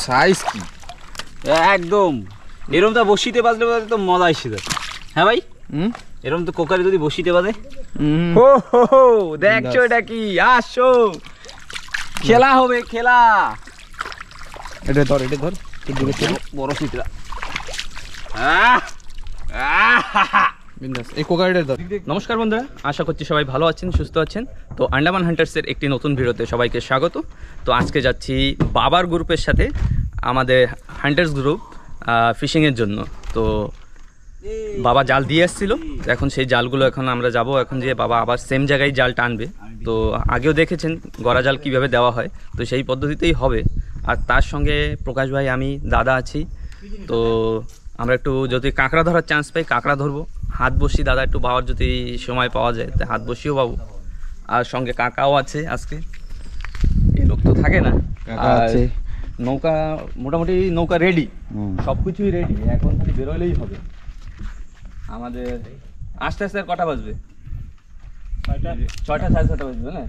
Size কি একদম এরকম তো বসিতে বাজলে তো মজা আসছে হ্যাঁ ভাই এরকম তো কোকারে যদি বসিতে বাজে হো হো হো দেখছো এটা কি আসো খেলা হবে খেলা এটা ধর বড় চিত্রা এই কোকারিটার ধর। নমস্কার বন্ধুরা, আশা করছি সবাই ভালো আছেন, সুস্থ আছেন। তো আন্ডামান হান্টার্সের একটি নতুন ভিডিওতে সবাইকে স্বাগত। তো আজকে যাচ্ছি বাবার গ্রুপের সাথে, আমাদের হান্টার্স গ্রুপ ফিশিংয়ের জন্য। তো বাবা জাল দিয়ে এসেছিলো, এখন সেই জালগুলো এখন আমরা যাব, এখন যে বাবা আবার সেম জায়গায় জাল টানবে। তো আগেও দেখেছেন গড়া জাল কীভাবে দেওয়া হয়, তো সেই পদ্ধতিতেই হবে। আর তার সঙ্গে প্রকাশ ভাই, আমি, দাদা আছি। তো আমরা একটু যদি কাঁকড়া ধরার চান্স পাই কাঁকড়া ধরবো, হাত বসি দাদা একটু বাবার যদি সময় পাওয়া যায় তো হাত বসিও পাবো। আর সঙ্গে কাকাও আছে আজকে, এই লোক তো থাকে না। আর নৌকা মোটামুটি নৌকা রেডি, সব কিছুই রেডি, এখন খালি বেরোলেই হবে আমাদের। আস্তে আস্তে কটা বাজবে? 6টা 6:30 বাজবে না?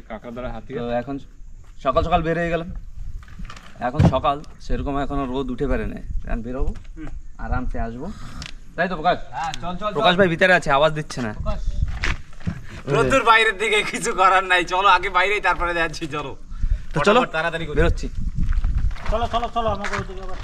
কাঁকড়া ধরা হাতি। তো এখন সকাল সকাল বের হয়ে গেলাম, এখন সকাল সেরকম এখনো রোদ উঠে পারে না, এখন বেরোবো আরামসে আসবো, তাই তো প্রকাশ? প্রকাশ ভাই ভিতরে আছে, আওয়াজ দিচ্ছে না। রোদ্দুর বাইরের দিকে কিছু করার নাই, চলো আগে বাইরেই তারপরে যাচ্ছি। চলো তো চলো তাড়াতাড়ি বেরোচ্ছি। চলো চলো চলো আমাকে ওদিকে আবার।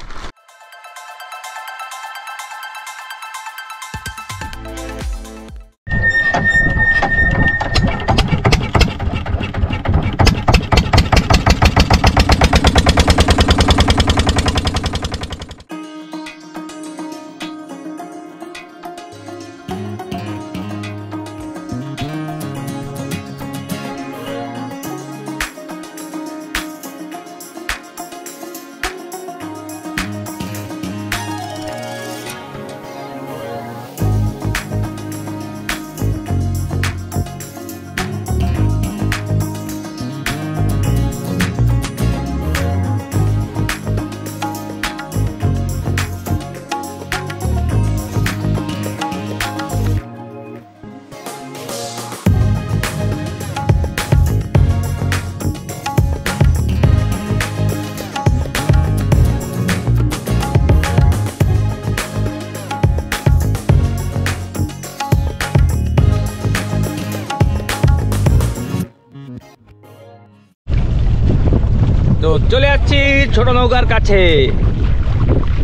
তো চলে যাচ্ছি ছোট নৌকার কাছে।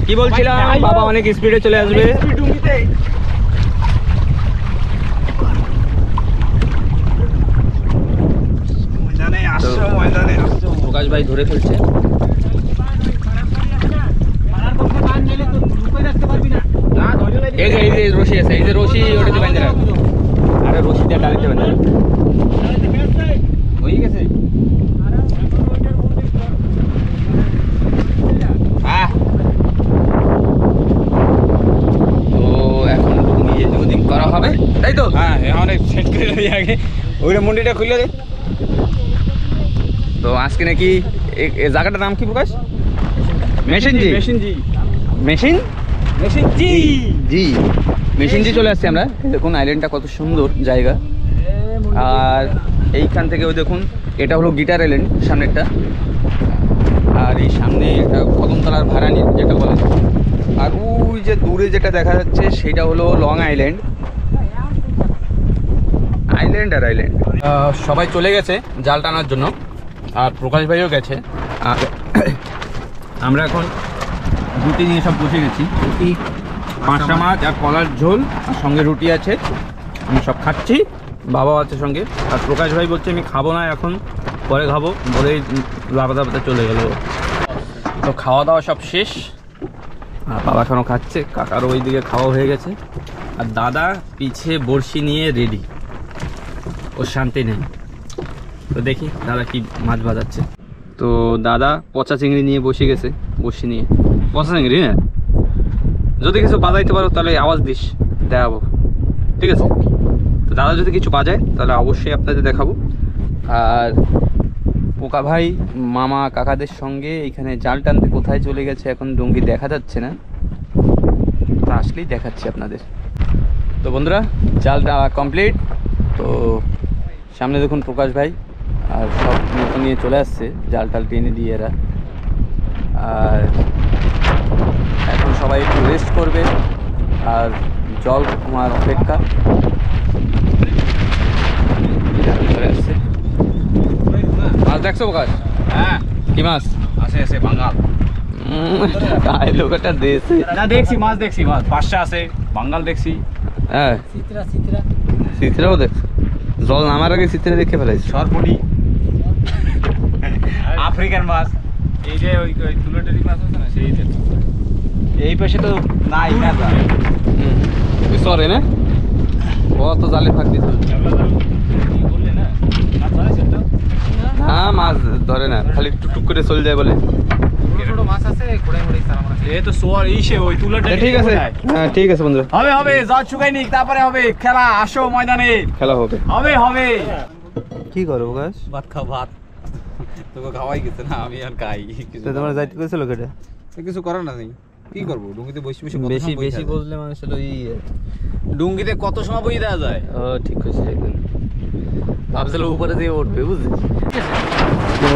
কি বলছিলাম, বাবা অনেক স্পিডে চলে আসবে। প্রকাশ ভাই ধরে ফেলছে। এই যে রশি আছে, এই যে রশি ওটাতে বেঁধে রাখ। আরে রশি দিয়ে ডাইরেক্ট বেঁধে রাখ। হয়ে গেছে। তো এখন ওদিক করা হবে, তাই তো? হ্যাঁ, অনেক সেট করে দিই আগে, ওইটা মুন্ডিটা খুলে দে। তো আজকে নাকি এই জায়গাটার নাম কি প্রকাশ? মেশিনজি। মেশিনজি চলে আসছি আমরা। দেখুন আইল্যান্ডটা কত সুন্দর জায়গা। আর এইখান থেকে ওই দেখুন, এটা হলো গিটার আইল্যান্ড সামনেরটা। আর এই সামনে এটা কদমতলার ভাড়ানি যেটা বলে। আর ওই যে দূরে যেটা দেখা যাচ্ছে সেটা হলো লং আইল্যান্ড। সবাই চলে গেছে জাল টানার জন্য, আর প্রকাশ ভাইও গেছে। আর আমরা এখন রুটি নিয়ে সব বসে গেছি। রুটি, পাঁচটা মাছ আর কলার ঝোল, আর সঙ্গে রুটি আছে, আমি সব খাচ্ছি। বাবাও আছে সঙ্গে। আর প্রকাশ ভাই বলছে আমি খাবো না এখন, পরে খাবো বলেই লাপাতে চলে গেল। তো খাওয়া দাওয়া সব শেষ, আর বাবা এখনও খাচ্ছে, কাকারও ওই দিকে খাওয়া হয়ে গেছে। আর দাদা পিছে বড়শি নিয়ে রেডি, ওর শান্তি নেই। তো দেখি দাদা কি মাছ বাজাচ্ছে। তো দাদা পচা চিংড়ি নিয়ে বসে গেছে, বড়শি নিয়ে। পচা চিংড়ি না, যদি কিছু বাজাইতে পারো তাহলে আওয়াজ দিস, দেখাবো, ঠিক আছে? তো দাদা যদি কিছু বাজায় তাহলে অবশ্যই আপনাদের দেখাবো। আর পোকা ভাই মামা কাকাদের সঙ্গে এইখানে জাল টানতে কোথায় চলে গেছে এখন ডুঙ্গি দেখা যাচ্ছে না, তা আসলেই দেখাচ্ছি আপনাদের। তো বন্ধুরা জালটা কমপ্লিট। তো সামনে দেখুন প্রকাশ ভাই আর সব নৌকা নিয়ে চলে আসছে, জাল টাল টেনে দিয়ে এরা। আর এখন সবাই একটু রেস্ট করবে আর জল কমার অপেক্ষা। চলে আসছে। মাছ দেখছো প্রকাশ? হ্যাঁ কি মাছ? আছে আছে বাঙ্গাল। লোকটা দিয়েছে না দেখছি মাছ, দেখছি মাছ পাঁচটা আছে, বাঙ্গাল দেখছি। হ্যাঁ চিত্রাও দেখছো? জল নামার আগে চিত্রা দেখে ফেলাইছে। সরপুটি, আফ্রিকান মাছ। এই যে ওই তুলোটারি মাছ আছে না, সেই এই পাশে তো নাই না। সরে না ও তো জালে ফাঁক দিত না, মাছ ধরে না, খালি টুকটুক করে চলে যায় বলে। এই তো সোয়ার ইসে ওই তুলোটারি। ঠিক আছে, হ্যাঁ ঠিক আছে বন্ধুরা, হবে হবে, জল শুকাই নিক তারপরে হবে খেলা। আসো ময়দানে, খেলা হবে হবে হবে। কি করবো গাছ? ভাত খাও ভাত, তোকে খাওয়াই গেছে না, আমি আর খাই। তোমার যাইতে করেছিল কেটে? কিছু করার না, নেই কি করবো, ডুঙ্গিতে বসে বসে বেশি বেশি বললে মানুষ হলো ডুঙ্গিতে কত সময় বই দেওয়া যায়। ও ঠিক আছে, একদম ভাবছিল উপরে দিয়ে উঠবে, বুঝলি? তো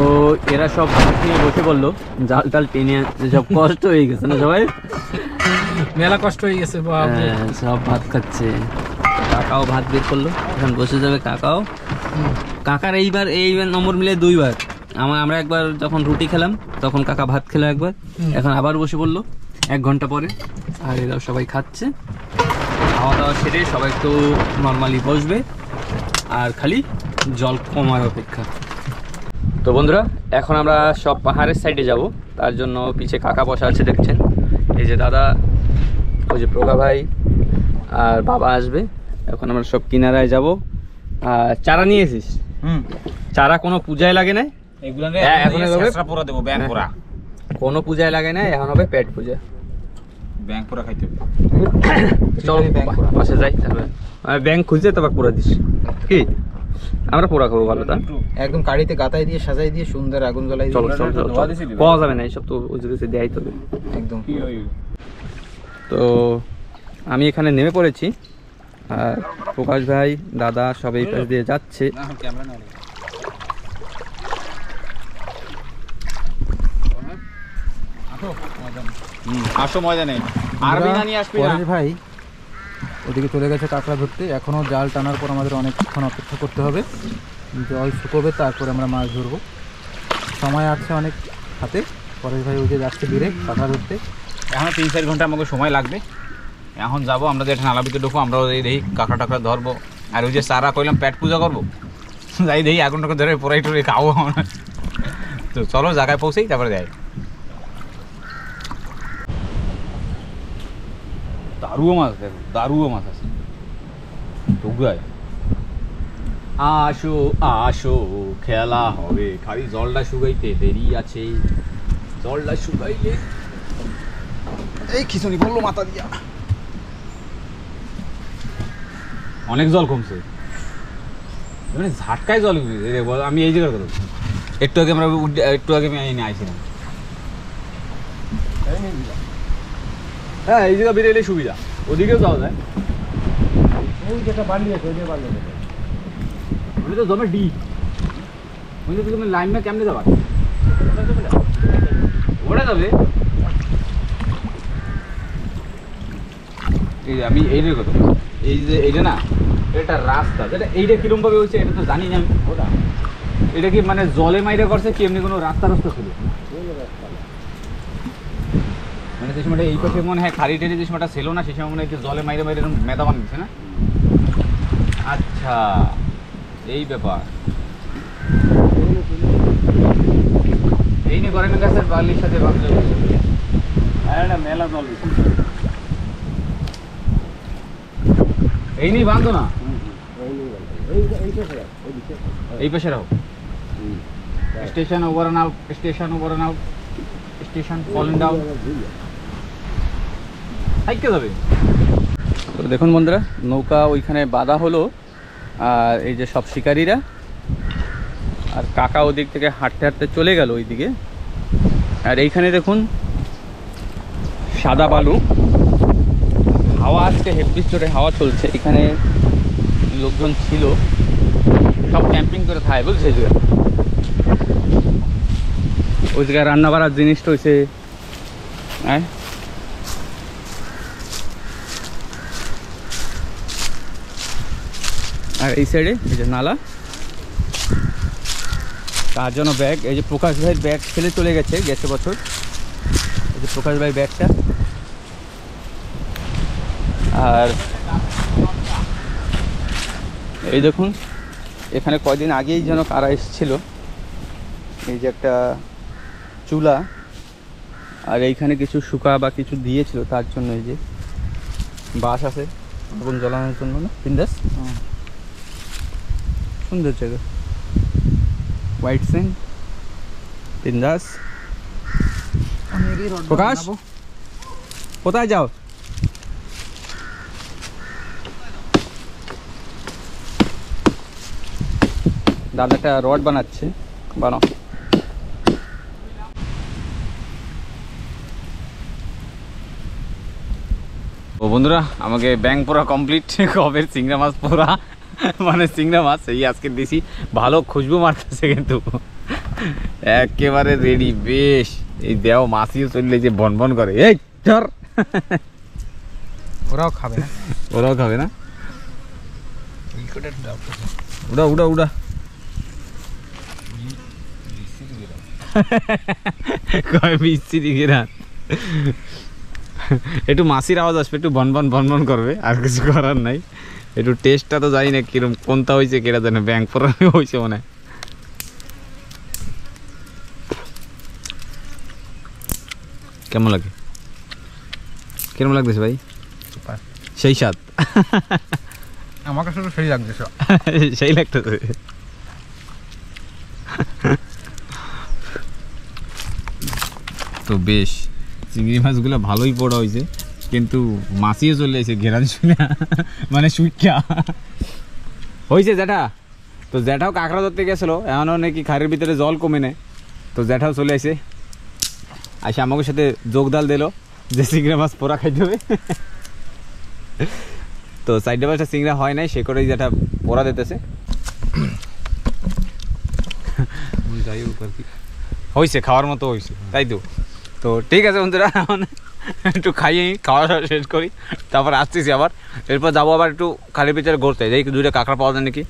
এরা সব ভাত নিয়ে বসে পড়লো, জাল টাল টেনে সব কষ্ট হয়ে গেছে না সবাই, মেলা কষ্ট হয়ে গেছে। সব ভাত খাচ্ছে। কাকাও ভাত বের করলো, এখন বসে যাবে কাকাও। কাকার এইবার নম্বর মিলে দুইবার। আমরা একবার যখন রুটি খেলাম তখন কাকা ভাত খেলো একবার, এখন আবার বসে পড়লো 1 ঘন্টা পরে। আর এরাও সবাই খাচ্ছে, খাওয়া দাওয়া সেরে সবাই একটু নর্মালি বসবে আর খালি জল কমার অপেক্ষা। তো বন্ধুরা এখন আমরা সব পাহাড়ের সাইডে যাব, তার জন্য পিছে কাকা বসা আছে দেখছেন। এই যে দাদা, ওই যে প্রগা ভাই আর বাবা আসবে। এখন আমরা সব কিনারায় যাব। আর চারা নিয়েছিস? চারা কোনো পূজায় লাগে না, এখন পুরা দেবো, ব্যাং পুরা। কোনো পূজায় লাগে না, এখন হবে পেট পূজা। ব্যাং পুরা খাইতে হবে। চল পাশে যাই, তারপরে ব্যাংক খুঁজে তারপর পুরা দিস। কি আমরা পোড়া খাবো, ভালো তা একদম কাড়িতে গাতায় দিয়ে সাজাই দিয়ে সুন্দর আগুন জ্বলাই দিয়ে। চলো চলো চলো, পাওয়া যাবে না এইসব, তো ওই জায়গাতে দেয়াই তবে একদম। তো আমি এখানে নেমে পড়েছি, আর প্রকাশ ভাই দাদা সব এই পাশ দিয়ে যাচ্ছে। আসো ময়দানে, আরবি না নিয়ে আসবি না ভাই। ওদিকে চলে গেছে কাঁকড়া ধরতে, এখনো জাল টানার পর আমাদের অনেকক্ষণ অপেক্ষা করতে হবে, জল শুকোবে তারপরে আমরা মাছ ধরবো। সময় আছে অনেক হাতে। পরেশ ভাই ওই যে যাচ্ছে দূরে কাঁকড়া ধরতে। এখন 3-4 ঘন্টা আমাকে সময় লাগবে। এখন যাবো আমরা, যেটা নালাবিতে ঢুকবো, আমরা এই দেখি কাঁকড়া টাকড়া ধরবো। আর ওই যে সারা কইলাম পেট পূজা করবো, যাই দেখি আগুন টাকা ধরে পোড়াই টোড়াই খাবো। তো চলো জায়গায় পৌঁছেই তারপরে যাই। দারুও মাছ, দেখো দারুও মাছ আছে ঢুকায়। আসো আসো খেলা হবে, খালি জলটা শুকাইতে দেরি আছে। জলটা শুকাইলে এই খিচুনি বললো মাথা দিয়া। অনেক জল কমছে, মানে ঝাটকায় জল। আমি এই জায়গার কথা একটু আগে আমি এনে আইছিলাম। হ্যাঁ এই জায়গা বেরিয়ে সুবিধা, ওদিকেও যাওয়া যায়। ওই যেটা বাড়ি আছে, ওই যে বাড়ি আছে, ওই তো জমে ডি। ওই যে তুমি লাইনটা কেমনে যাবা? ওটা যাবে। এই যে আমি এইটার কথা, এই যে এইটা না, এটা রাস্তা, যেটা এইটা কিরম ভাবে হয়েছে এটা তো জানি না আমি। ওটা এটা কি মানে জলে মাইরা করছে কি, এমনি কোনো রাস্তা ছিল? মানে যে সময়টা এই পাশে মনে হয় খাড়ি টেরি যে সময়টা ছিল না, সেই সময় মনে হয় জলে মাইরে মাইরে মেদা বানিয়েছে না। আচ্ছা এই ব্যাপার। এই নিয়ে করেন গাছের বালির সাথে মেলা জল এই নিয়ে বাঁধো না, এই পাশে রাখো। Station over and out, station over and out, station falling down. যাবে। তো দেখুন বন্ধুরা, নৌকা ওইখানে বাঁধা হলো, আর এই যে সব শিকারীরা আর কাকা ওদিক থেকে হাঁটতে হাঁটতে চলে গেল ওইদিকে। আর এইখানে দেখুন সাদা বালু, হাওয়া আজকে হেব্বি জোরে হাওয়া চলছে। এখানে লোকজন ছিল, সব ক্যাম্পিং করে থাকে, বুঝছে? ওই জায়গায় রান্না করার জিনিসটা হয়েছে হ্যাঁ আর এই সাইডে এই যে নালা, তার জন্য ব্যাগ, এই যে প্রকাশ ভাইয়ের ব্যাগ ফেলে চলে গেছে বছর, এই যে প্রকাশ ভাই ব্যাগটা। আর এই দেখুন এখানে কয়দিন আগেই যেন কারা এসেছিল, এই যে একটা চুলা আর এইখানে কিছু শুকা বা কিছু দিয়েছিল, তার জন্য এই যে বাঁশ আছে আগুন জ্বালানোর জন্য না বিন্দাস। সুন্দর জায়গা, হোয়াইট স্যান্ড বিন্দাস। প্রকাশ কোথায় যাও? দাদা একটা রড বানাচ্ছে, বানাও। ও বন্ধুরা, আমাকে ব্যাং পোড়া কমপ্লিট, কবের চিংড়া মাছ পোড়া, মানে চিংড়া মাছ এই আজকে দিছি, ভালো খুশবু মারতেছে কিন্তু একেবারে রেডি বেশ। এই দেও মাছিও চললে যে বন বন করে, এই ধর ওরাও খাবে না, ওরাও খাবে না, উড়া উড়া উড়া কয় বিচ্ছিরি গেরা। একটু মাছির আওয়াজ আসবে, একটু বনবন বনবন করবে, আর কিছু করার নাই। একটু টেস্টটা তো জানি না কিরম, কোনটা হয়েছে কেটা জানে, ব্যাংক পড়ানো হয়েছে মনে হয়। কেমন লাগে, কিরম লাগতেছে ভাই? সেই স্বাদ আমার কাছে তো সেই লাগতেছে, সেই লাগতেছে। তো বেশ চিংড়ি মাছগুলো ভালোই পড়া হয়েছে, কিন্তু মাছিও চলে এসে ঘেরান শুনে, মানে সুইটা হয়েছে জ্যাঠা। তো জ্যাঠাও কাঁকড়া ধরতে গেছিলো, এমনও নাকি খাড়ির ভিতরে জল কমে নেয়, তো জ্যাঠাও চলে আসে, আসে আমাকে সাথে যোগদাল দিল যে চিংড়া মাছ পোড়া খাইতে হবে। তো সাইডে পাশে চিংড়া হয় নাই, সে করেই জ্যাঠা পোড়া দিতেছে। হয়েছে খাওয়ার মতো হয়েছে, তাই তো। তো ঠিক আছে বন্ধুরা, একটু খাইয়ে খাওয়া শেষ করি, তারপর আসতেছি আবার। এরপর যাবো আবার একটু খালি পিচারে ঘুরতে, যাই দুইটা কাঁকড়া পাওয়া যায় নাকি।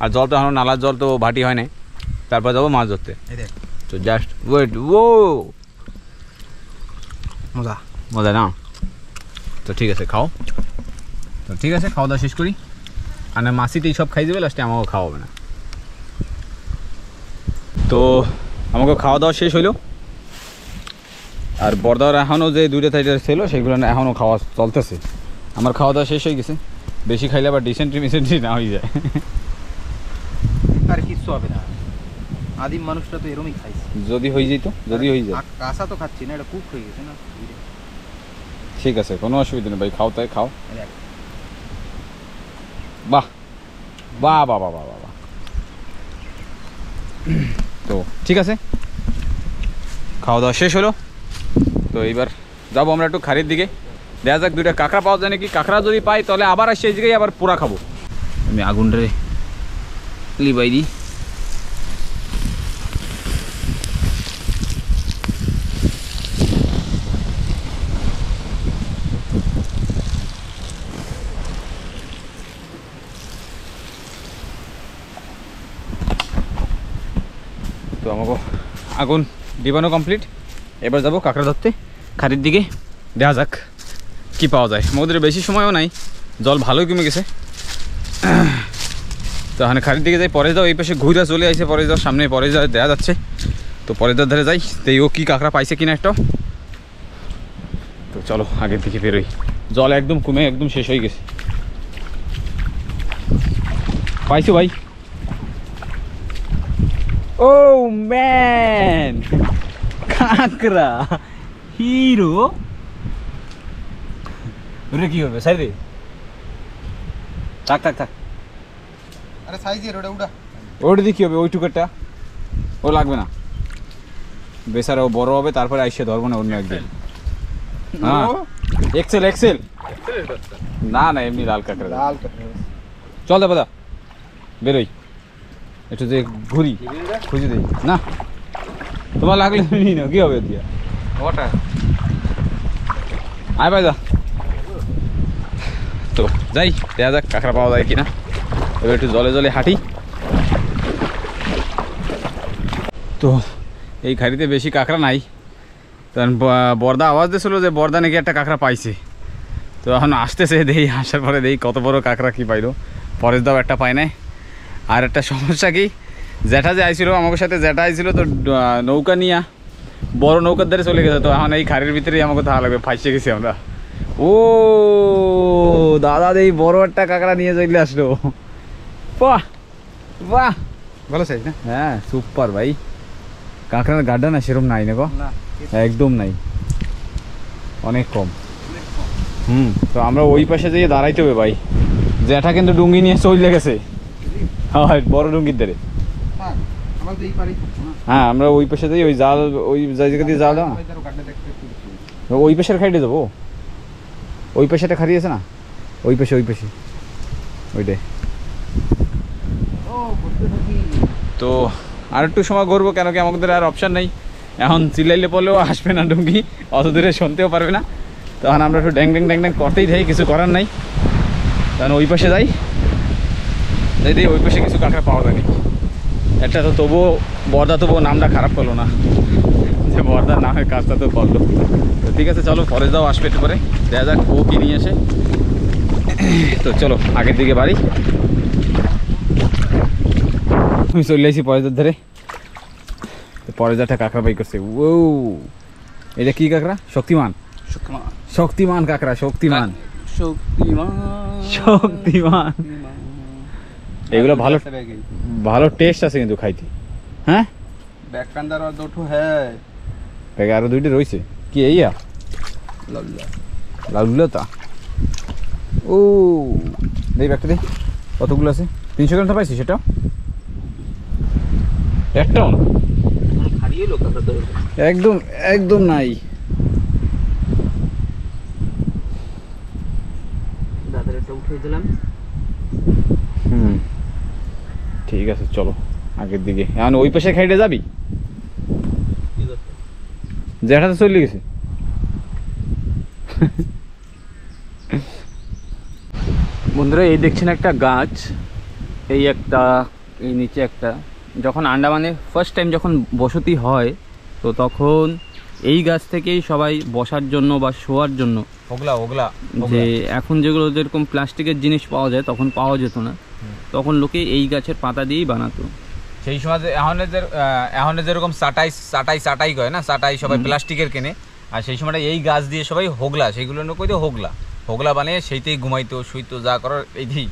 আর জল তো এখন নালার জল তো ভাটি হয় নাই, তারপর যাবো মাছ ধরতে। তো জাস্ট ওয়েট, ও মজা মজা না। তো ঠিক আছে খাও, তো ঠিক আছে খাওয়া দাওয়া শেষ করি। আর না মাসিতেই সব খাই দেবে, লাস্টে আমাকেও খাওয়াবে না। তো আমাকে খাওয়া দাওয়া শেষ হইলো, আর বর্দার এখনও যে দুইটা থাইটার ছিল সেগুলো এখনও খাওয়া চলতেছে। আমার খাওয়া দাওয়া শেষ হয়ে গেছে, বেশি খাইলে আবার ডিসেন্ট্রি না হয়ে যায়। আর কিচ্ছু হবে না, আদিম মানুষটা তো এরমই খাইছে। যদি হয়ে যেত, যদি হয়ে যায়। কাঁচা তো খাচ্ছি না, এটা কুক হয়ে গেছে না। ঠিক আছে, কোনো অসুবিধা নেই ভাই, খাও তাই খাও। বাহ বাহ বাহ বাহ বাহ বাহ। তো ঠিক আছে, খাওয়া দাওয়া শেষ হলো। তো এইবার যাবো আমরা একটু খাড়ির দিকে, দেখা যাক দুইটা কাঁকড়া পাওয়া যায় নাকি। কাঁকড়া যদি পাই তাহলে আবার আসি এই জায়গায়, আবার পোড়া খাবো। আমি আগুনটারে লিবাই দিই। তো আমাকে আগুন দিবানো কমপ্লিট, এবার যাবো কাঁকড়া ধরতে খাড়ির দিকে, দেখা যাক কি পাওয়া যায়। আমাদের বেশি সময়ও নাই, জল ভালোই কমে গেছে। তো এখানে খাড়ির দিকে যাই, পরে যাও এই পাশে ঘুরে চলে আসে, পরে যাও সামনে, পরে যাও দেখা যাচ্ছে। তো পরে ধারে যাই, তো ও কি কাঁকড়া পাইছে কিনা একটা। তো চলো আগের দিকে বেরোই, জল একদম কমে একদম শেষ হয়ে গেছে। পাইছো ভাই? ও ম্যান, কাঁকড়া হিরো। ওরে কি হবে সাইড রে, থাক থাক থাক। আরে সাইজের ওটা উড়া, ওটা দিয়ে কি হবে, ওই টুকারটা ও লাগবে না বেচারা, ও বড় হবে তারপরে আইসে ধরবো না অন্য একদিন। হ্যাঁ এক্সেল এক্সেল, না না এমনি লাল কাঁকড়া। লাল কাঁকড়া, চল দাদা বেরোই, একটু যে ঘুরি খুঁজে দিই না। তোমার লাগলে তুমি নিয়ে নাও, কি হবে দিয়া ওটা আয় ভাই যা। তো যাই দেখা যাক কাঁকড়া পাওয়া যায় কিনা। এবার একটু জলে জলে হাঁটি। তো এই খাড়িতে বেশি কাঁকড়া নাই, কারণ বর্দা আওয়াজ দিয়েছিল যে বর্দা নাকি একটা কাঁকড়া পাইছে। তো এখন আসতেছে, দেই আসার পরে দেই কত বড় কাঁকড়া কি পাইলো। পরেশ দাও একটা পায় নাই। আর একটা সমস্যা কি, জ্যাঠা যে আইছিল আমার সাথে, জ্যাঠা আইছিল তো নৌকা নিয়ে বড় নৌকার ধারে চলে গেছে। তো এখন এই খাড়ির ভিতরেই আমাকে থাকা লাগবে, ফাঁসে গেছি আমরা। ও দাদা এই বড় একটা কাঁকড়া নিয়ে চলে আসলো। বাহ বাহ, ভালো সাইজ না? হ্যাঁ সুপার ভাই। কাঁকড়ার গাড্ডা না সেরকম নাই না গো, একদম নাই, অনেক কম। তো আমরা ওই পাশে যেয়ে দাঁড়াইতে হবে ভাই। জ্যাঠা কিন্তু ডুঙ্গি নিয়ে চলে গেছে, হ্যাঁ বড় ডুঙ্গির ধারে। হ্যাঁ আমরা ওই পাশে যাই, ওই জাল ওই জায়গা দিয়ে জাল দাও না, ওই পাশের খাইটে যাবো। ওই পাশেটা খারিয়েছে না, ওই পাশে ওইটাই। তো আর একটু সময় ঘুরবো, কেন কি আমাদের আর অপশান নেই। এখন চিল্লাইলে পড়লেও আসবে না ডুঙ্গি, অত দূরে শুনতেও পারবে না। তখন আমরা একটু ড্যাং ড্যাং ড্যাং ড্যাং করতেই থাকি, কিছু করার নাই। তখন ওই পাশে যাই, দিই ওই পাশে কিছু কাঁকড়া পাওয়া যায়নি। একটা তো তবুও বর্দা তবুও নামটা খারাপ করলো না, যে বর্দার নামের কাজটা তো করলো। তো ঠিক আছে চলো, পরেশ দাও আসবে একটু পরে, দেখা যাক ও কি নিয়ে আসে। তো চলো আগের দিকে বাড়ি। আমি চলে আসি পরেশদার ধারে। পরেশদারটা কাঁকড়া বাই করছে। ও এটা কি কাঁকড়া? শক্তিমান কাঁকড়া, শক্তিমান। এগুলো ভালো ভালো টেস্ট আছে কিন্তু খাইতে। হ্যাঁ ব্যাগে আরো দুইটা রয়েছে। কি এইয়া লাউলতা? ও দেই ব্যাগটা দে, কতগুলো আছে? 300 গ্রামটা পাইছি সেটা একটাও না, একদম একদম নাই। ঠিক আছে চলো আগের দিকে। এখন ওই পাশে খাইতে যাবি? জ্যাঠাতে চলে গেছে। বন্ধুরা এই দেখছেন একটা গাছ, এই একটা, এই নিচে একটা। যখন আন্দামানে ফার্স্ট টাইম যখন বসতি হয়, তো তখন এই গাছ থেকেই সবাই বসার জন্য বা শোয়ার জন্য, ওগলা যে এখন যেগুলো যেরকম প্লাস্টিকের জিনিস পাওয়া যায় তখন পাওয়া যেত না, তখন লোকে এই গাছের পাতা দিয়েই বানাতো। সেই সময় এখন যেরকম চাটাই কয় না, চাটাই সবাই প্লাস্টিকের কেনে, আর সেই সময়টা এই গাছ দিয়ে সবাই হোগলা, সেইগুলো কইতো হোগলা বানিয়ে সেইতেই ঘুমাইতো শুইতো যা করার এইটাই।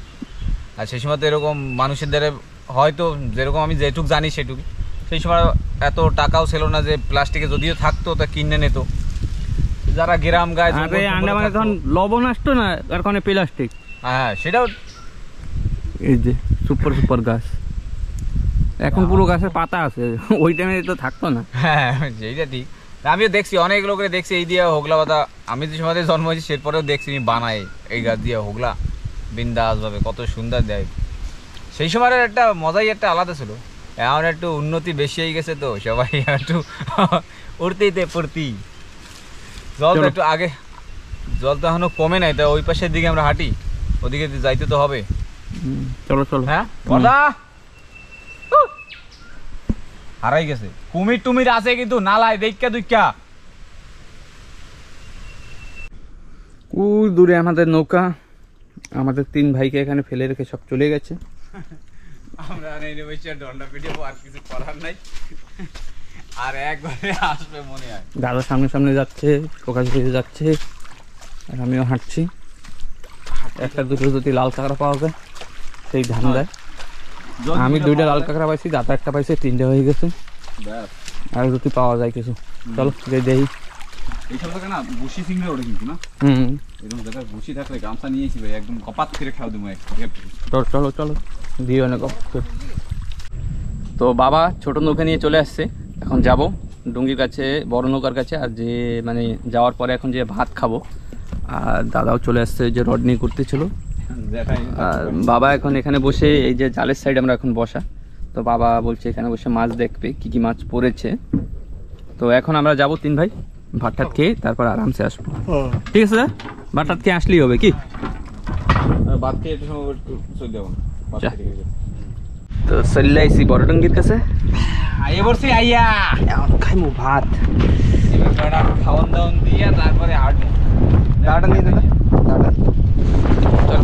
আর সেই সময় তো এরকম মানুষের দ্বারা হয়তো যেরকম আমি যেটুক জানি সেটুকু, সেই সময় এত টাকাও ছিল না যে প্লাস্টিকে যদিও থাকতো তা কিনে নিত যারা গ্রাম গায়ে। আন্দামানে তখন লবণ আসতো না, আর কারণে প্লাস্টিক। হ্যাঁ সেটাও, এই যে সুপার গাছ, এখন পুরো গাছের পাতা আছে, ওই টাইমে তো থাকতো না। হ্যাঁ সেইটা ঠিক। আমিও দেখছি অনেক লোকের দেখছি এই দিয়ে হোগলা পাতা। আমি যে সময় জন্ম হয়েছি সেরপরেও দেখছি বানায় এই গাছ দিয়ে হোগলা, বিন্দাস ভাবে কত সুন্দর দেয়। সেই সময়ের একটা মজাই একটা আলাদা ছিল। এখন একটু উন্নতি বেশি হয়ে গেছে, তো সবাই একটু উড়তেইতে পড়তি। জল তো একটু আগে, জল তো এখনো কমে নাই, তা ওই পাশের দিকে আমরা হাঁটি, ওদিকে যাইতে তো হবে। চলো হ্যাঁ হারাই গেছে। কুমির আছে কিন্তু নালায় দেখা দুইকা। দূরে আমাদের নৌকা, আমাদের 3 ভাইকে এখানে ফেলে রেখে সব চলে গেছে। আমরা আর কিছু করার নাই, আর একবারে আসবে মনে হয়। দাদা সামনে যাচ্ছে, প্রকাশ ভেজে যাচ্ছে, আর আমিও হাঁটছি। একটা দুটো যদি লাল কাঁকড়া পাওয়া যায় সেই ধান দেয়। আমি 2টা লাল কাঁকড়া পাইছি, দাদা একটা পাইছে, 3টে হয়ে গেছে। আর যদি পাওয়া যায় কিছু, চলো যে দেখি। এইসব জায়গা না বসি সিংড়া ওঠে কিন্তু না। এরকম জায়গায় বসি থাকলে গামছা নিয়েছি ভাই, একদম কপাত করে খাওয়া দেবো। চলো দিও না। তো বাবা ছোট নৌকা নিয়ে চলে আসছে, এখন যাব ডুঙ্গির কাছে, বড় নৌকার কাছে। আর যে মানে যাওয়ার পরে এখন যে ভাত খাবো, আর দাদাও চলে আসছে যে রড নিয়ে করতেছিল। আর বাবা এখন এখানে বসে, এই যে জালের সাইড আমরা এখন বসা, তো বাবা বলছে এখানে বসে মাছ দেখবে, কি কি মাছ পড়েছে। তো এখন আমরা যাবো 3 ভাই, ভাত টাত খেয়ে তারপর আরামসে আসবো। ঠিক আছে দাদা, ভাত টাত খেয়ে আসলেই হবে কি? বাদ খেয়ে একটু সময় চলে যাবো। তো চলে আইসি বড়ডঙ্গির কাছে, আইয়া বলছি আইয়া খাইমু ভাত। এবার খাওয়ান দাওয়ান দিয়া তারপরে হাঁটবো। দাঁড়ান দিয়ে দাদা, দাঁড়ান। চল।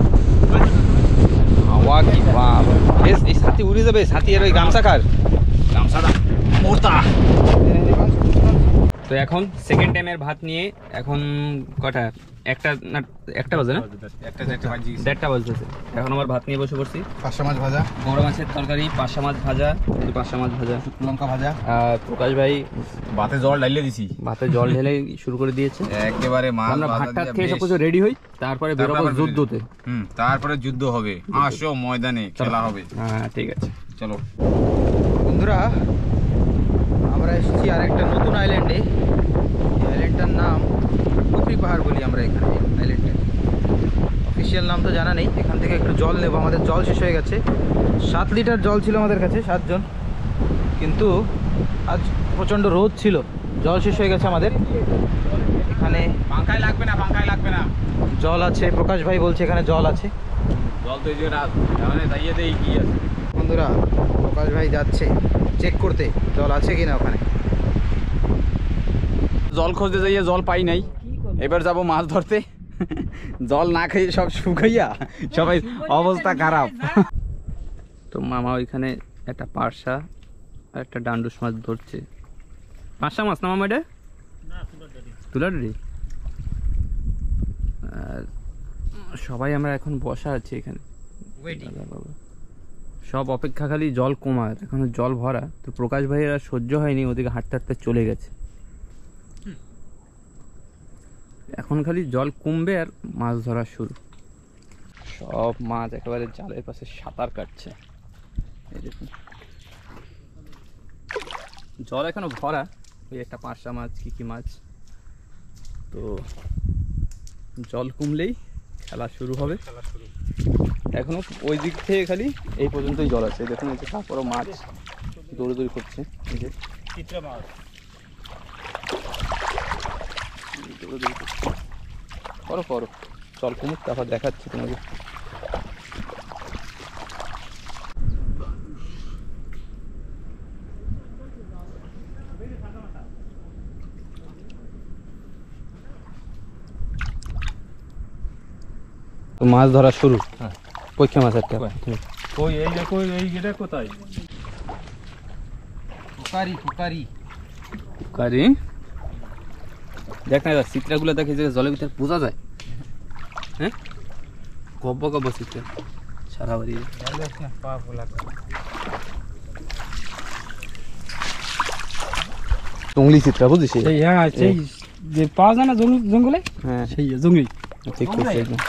হাওয়া কি বাপ, বেশ এই সাথী উড়ে যাবে, সাথী আর ওই গামছা খার গামছাটা মোটা। তো এখন সেকেন্ড টাইমের ভাত নিয়ে এখন কটা, একটা বাজে না, দেড়টা বাজতেছে। এখন আমার ভাত নিয়ে বসে পড়ছি। পাঁচশো মাছ ভাজা, বড় মাছের তরকারি, পাঁচশা মাছ ভাজা, পাঁচশা মাছ ভাজা, লঙ্কা ভাজা। আর প্রকাশ ভাই ভাতে জল ঢালিয়ে দিছি, ভাতে জল ঢেলে শুরু করে দিয়েছে। একেবারে মাছ আমরা ভাজা ভাতটা দিয়ে খেয়ে সব কিছু রেডি হই, তারপরে বেরোবো যুদ্ধতে। তারপরে যুদ্ধ হবে, আসো ময়দানে খেলা হবে। হ্যাঁ ঠিক আছে, চলো বন্ধুরা, আমরা এসেছি আরেকটা নতুন আইল্যান্ডে। এই আইল্যান্ডটার নাম বকরি পাহাড় বলি আমরা এখানে। আইল্যান্ডে অফিসিয়াল নাম তো জানা নেই। এখান থেকে একটু জল নেব, আমাদের জল শেষ হয়ে গেছে। 7 লিটার জল ছিল আমাদের কাছে, 7 জন, কিন্তু আজ প্রচণ্ড রোদ ছিল, জল শেষ হয়ে গেছে আমাদের। এখানে পাঙ্খায় লাগবে না, পাঙ্খায় লাগবে না, জল আছে, প্রকাশ ভাই বলছে এখানে জল আছে। জল তো এই যে রাত মানে দাইয়ে দেই কি আছে। বন্ধুরা, প্রকাশ ভাই যাচ্ছে চেক করতে জল আছে কিনা ওখানে। জল খুঁজতে যাইয়ে জল পাই নাই, এবার যাব মাছ ধরতে। জল না খেয়ে সব শুকাইয়া সবাই অবস্থা খারাপ। তো মামা ওইখানে একটা পার্শা আর একটা ডান্ডুস মাছ ধরছে। পার্শা মাছ না মামা, এটা তুলাডি। আর সবাই আমরা এখন বসা আছি এখানে, বাবা সব অপেক্ষা, খালি জল কমার, এখন জল ভরা। তো প্রকাশ ভাইয়ের আর সহ্য হয়নি, ওদিকে হাঁটতে হাঁটতে চলে গেছে। এখন খালি জল কমবে আর মাছ ধরা শুরু। সব মাছ একেবারে জালের পাশে সাঁতার কাটছে। এই দেখুন, জল এখনো ভরা। ওই একটা পাঁচশা মাছ, কি মাছ। তো জল কমলেই খেলা শুরু হবে। এখনো ওই দিক থেকে খালি এই পর্যন্তই জল আছে। দেখুন এই যে তারপরও মাছ দৌড়াদৌড়ি করছে। এই যে দৌড়াদৌড়ি করছে। করো করো, জল কমুক তারপর দেখাচ্ছি তোমাকে। মাছ ধরা শুরু। পরীক্ষা মাছ একটা ওই এই দেখো এই এটা কোথায়? কারি দেখ না, চিত্রাগুলো দেখে যে জলের ভিতরে বোঝা যায়। হ্যাঁ, গব্ব গব্ব চিত্রা সারা বাড়ি। জঙ্গলি চিত্রা বুঝিস? সেই হ্যাঁ, সেই যে পাওয়া যায় না জঙ্গলে, হ্যাঁ সেই জঙ্গলি। ঠিক করছে একদম।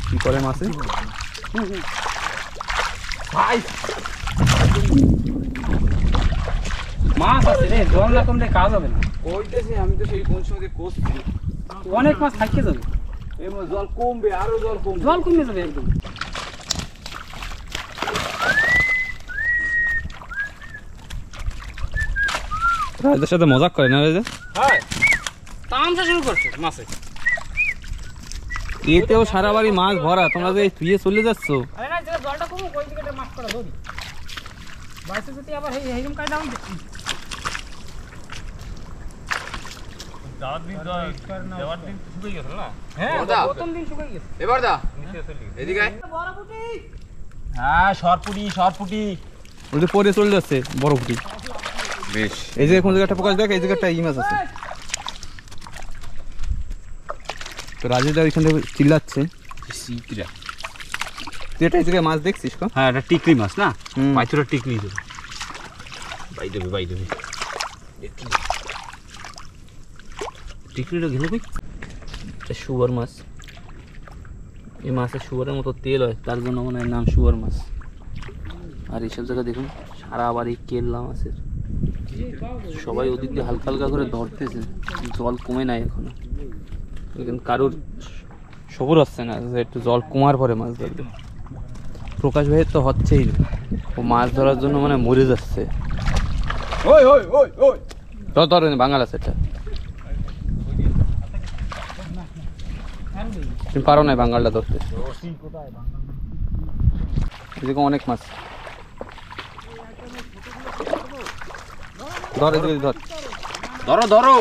কি করে মাছে? মাছ আছে রে, জল না কমলে কাজ হবে না। ওইটাছে, আমি তো সেই কোন সময় করছি, অনেক মাছ থাকতে যাবে, জল কমবে, আরো জল কমবে, জল কমে যাবে একদম। রাজের সাথে মজাক করে না রাজা? হ্যাঁ, তামসা শুরু করছে মাছে। এতেও সারা বাড়ি মাছ ভরা, তোমরা যে ধুয়ে চলে যাচ্ছ। আরে না, যেটা জলটা কমুক ওই দিকে মাছ করা ধরি। বাইসে যদি আবার এইরকম কাজ দাও, হ্যাঁ প্রথম দিন শুকিয়ে গেছে। এবার দা এদিকে আয়। হ্যাঁ, সরপুটি ওই যে পরে চলে যাচ্ছে বড় পুটি। বেশ, এই যে কোন জায়গাটা প্রকাশ দেখ, এই জায়গাটা ই মাছ আছে। তো রাজেদা ওইখান থেকে চিল্লাচ্ছে। তুই এটা এই জায়গায় মাছ দেখছিস? হ্যাঁ, এটা টিকরি মাছ না, হুম। পাইচুরা টিকরি দেবে, বাই দেবে টিকরিটা গেলে কই? এটা শুয়ার মাছ। এই মাছের শুয়ারের মতো তেল হয়, তার জন্য মনে হয় নাম শুয়ার মাছ। আর এইসব জায়গা দেখুন সারা বাড়ি কেল্লা মাছের। সবাই ওদিক দিয়ে হালকা হালকা করে ধরতেছে, জল কমে নাই এখনো। কিন্তু কারোর সবুর হচ্ছে না যে একটু জল কমার পরে মাছ ধরবে। প্রকাশ ভাইয়ের তো হচ্ছেই না, ও মাছ ধরার জন্য মানে মরে যাচ্ছে। ওই ওই ওই ওই ধর ধর বাঙাল আছে এটা তুমি পারো না বাঙালটা ধরতে এদিকে অনেক মাছ ধর এদিকে ধর ধরো ধরো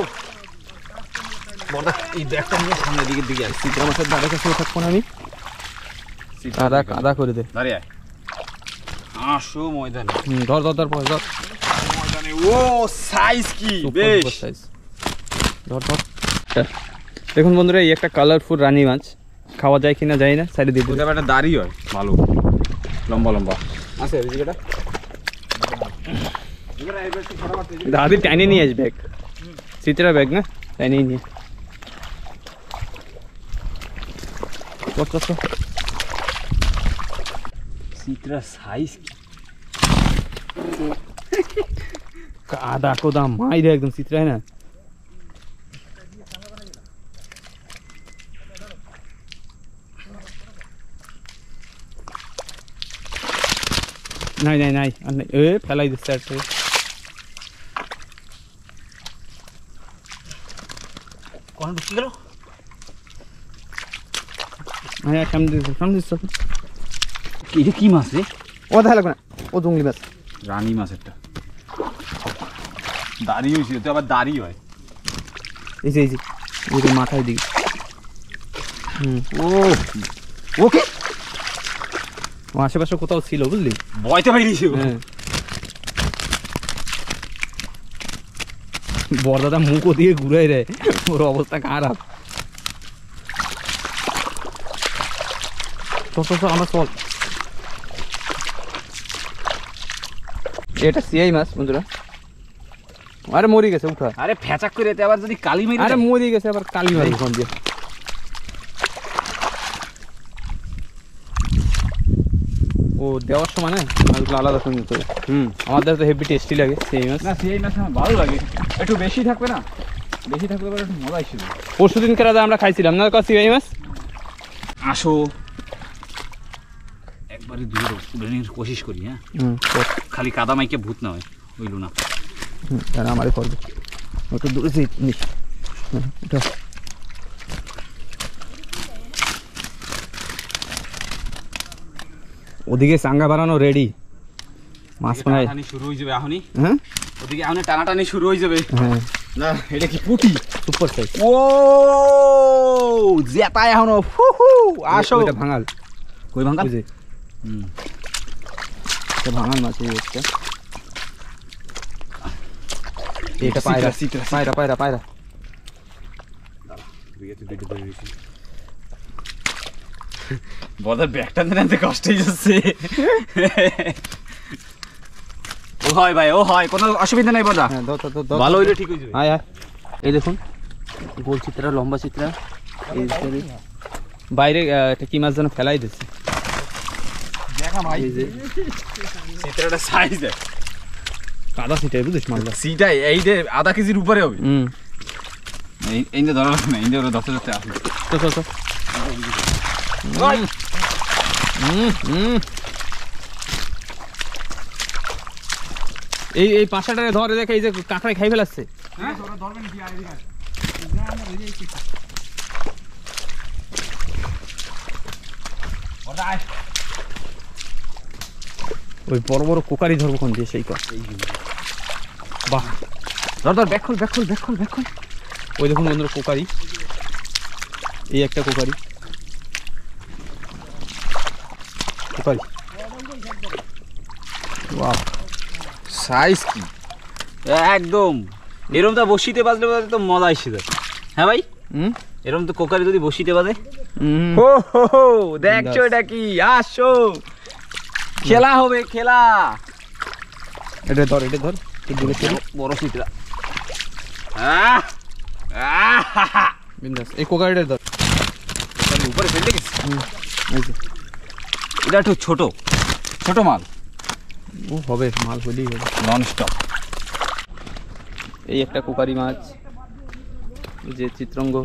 বড়দা এই ব্যাগটা নিয়ে সামনের দিকে দিকে আসি চিত্রা মাছের ধারে কাছে থাকবো না আমি আদা আদা করে দে দাঁড়িয়ে আসো ময়দানে ধর ধর ধর ধর ময়দানে ও সাইজ কি বেশ সাইজ ধর ধর দেখুন বন্ধুরা এই একটা কালারফুল রানী মাছ খাওয়া যায় কিনা যায় না সাইডে দিয়ে ওটা একটা দাড়ি হয় ভালো লম্বা লম্বা আছে এদিকেটা দাদি টাইনে নিয়ে আস ব্যাগ চিত্রা ব্যাগ না টাইনে নিয়ে চিত্রা সাইজ আদা কোদা মাই রে একদম চিত্রা না নাই নাই নাই আর নাই এ ফেলাই দিচ্ছে আর কোন ঢুকে গেল হ্যাঁ সামনে দিচ্ছে এটা কি মাছ রে ও দেখা লাগবে না ও জঙ্গলি মাছ রানী মাছ একটা দাড়ি হয়েছিল তো আবার দাড়ি হয় এই যে ওদের মাথায় দিকে ও ওকে ও আশেপাশে কোথাও ছিল বুঝলি বয়তে পারিস হ্যাঁ বড়দাদা মুখও দিয়ে ঘুরাই রে ওর অবস্থা খারাপ চল আমার চল এটা সিআই মাছ বন্ধুরা আরে মরি গেছে উঠা আরে ফেচাক করে এতে আবার যদি কালি মেরে আরে মরি গেছে আবার কালি মারি ফোন দিয়ে ও দেওয়ার সময় না মাছগুলো আলাদা করে নিতে হবে আমাদের তো হেভি টেস্টি লাগে সেই মাছ না সেই মাছ আমার ভালো লাগে একটু বেশি থাকবে না বেশি থাকলে পরে একটু মজা আসবে পরশু দিন কেরাদা আমরা খাইছিলাম না কাছে এই মাছ আসো একবারে দূরে তুলে নিয়ে কোশিশ করি হ্যাঁ খালি কাদা মাইকে ভূত না হয় ওইল না আমারে করবে একটু দূরে নিস এটা ওদিকে চাঙ্গা বানানো রেডি মাছ পানায় টানাটানি শুরু হয়ে যাবে এখনই হ্যাঁ ওদিকে এখন টানাটানি শুরু হয়ে যাবে হ্যাঁ না এটা কি পুটি সুপার সাইজ ও জেতা এখনো আসো এটা ভাঙাল কই ভাঙা বুঝে এটা ভাঙাল মাছ এই একটা এটা পায়রা পায়রা পায়রা পায়রা বড়দার ব্যাগটা নিতে কষ্ট হয়ে যাচ্ছে ও হয় ভাই ও হয় কোনো অসুবিধা নাই বড়দা হ্যাঁ ভালো হইলে ঠিক হয়ে যাবে আয় আয় এই দেখুন গোল চিত্রা লম্বা চিত্রা এই বাইরে একটা কি মাছ যেন ফেলাই দিচ্ছে দেখা ভাই এই যে চিত্রাটা সাইজ দেখ কাদা সিটাই বুঝিস মাছটা সিটাই এই যে আধা কেজির উপরে হবে হুম এই যে ধরা লাগবে না এই যে ওরা ধরতে ধরতে আসবে তো এই পাশাটারে ধরে দেখে এই যে কাঁকড়ায় খাই ফেলাচ্ছে ওই বড় বড় কোকারি ধরবো কোন দিয়ে সেই কর বাহ ধর ব্যাক খোল ওই দেখুন বন্ধুরা কোকারি এই একটা কোকারি ওয়াও সাইজ কি একদম এরকম তো বসিতে বাজলে তো মজা আসে যায় হ্যাঁ ভাই এরকম তো কোকারি যদি বসিতে বাজে হো হো হো দেখছো এটা কি আসো খেলা হবে খেলা এটা ধর বড় চিত্রা বিন্দাস এই কোকারিটা ধর উপরে ফেলতে গেছে এই যে এটা একটু ছোট মাল ও হবে মাল হলেই হবে নন স্টপ এই একটা কোকারি মাছ এই যে চিত্রঙ্গ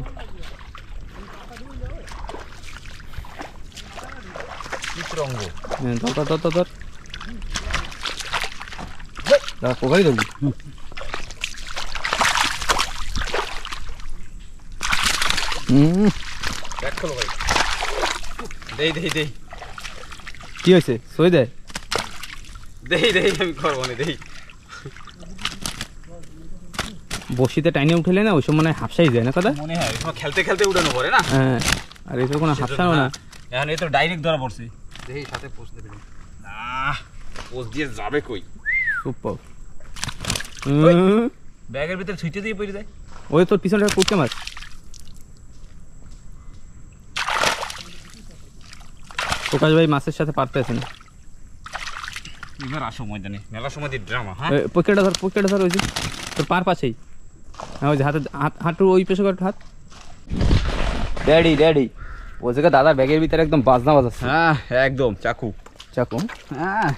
হ্যাঁ ধর দাদা পোকাই ধরবি। ব্যাক করো ভাই। দেই কি হয়েছে? সই দেয়। আমি করবো না, দেই। বসিতে টাইনে উঠেলে না ওই সময় মানে হাফসাই যায় না কথা? মনে হয় খেলতে উঠানো পড়ে না। হ্যাঁ, আর এই তো কোনো হাফসানো না। এখন এই তো ডাইরেক্ট ধরা পড়ছে। দেখি সাথে পোস্ট দেবে না, পোস্ট দিয়ে যাবে কই? সুপার। ব্যাগের ভিতরে ছুঁইতে দিয়ে পড়ে যায়। ওই তোর পিছনটা পুটকে মার। প্রকাশ ভাই মাছের সাথে পারতে আছে না। এবার আসো ময়দানে, মেলা সময় দিয়ে ড্রামা। হ্যাঁ, পকেটটা ধর ওই যে তোর পার পাশেই। হ্যাঁ, ওই যে হাঁটু ওই পেশে কর হাত। ড্যাডি ও জায়গা দাদার ব্যাগের ভিতরে একদম বাজনা বাজাচ্ছে। হ্যাঁ একদম চাকু। হ্যাঁ,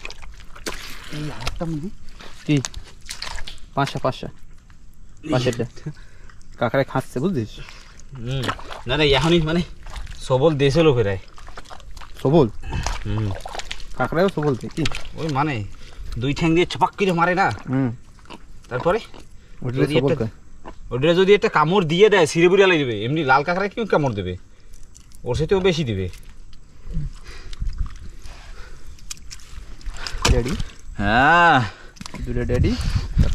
এই হাতটা মুদি কি পাশেরটা কাকারে খাচ্ছে বুঝছিস? না এখনই মানে সবল দেশে লোকেরাই সবল। কাকড়াও সবল কি ওই মানে দুই ঠ্যাং দিয়ে ছপাক করে মারে না। তারপরে ওটা যদি একটা কামড় দিয়ে দেয় সিরে বুড়ে লাই দেবে। এমনি লাল কাঁকড়া কেউ কামড় দেবে, ওর সাথেও বেশি দিবে। ড্যাডি, হ্যাঁ দুটো ড্যাডি,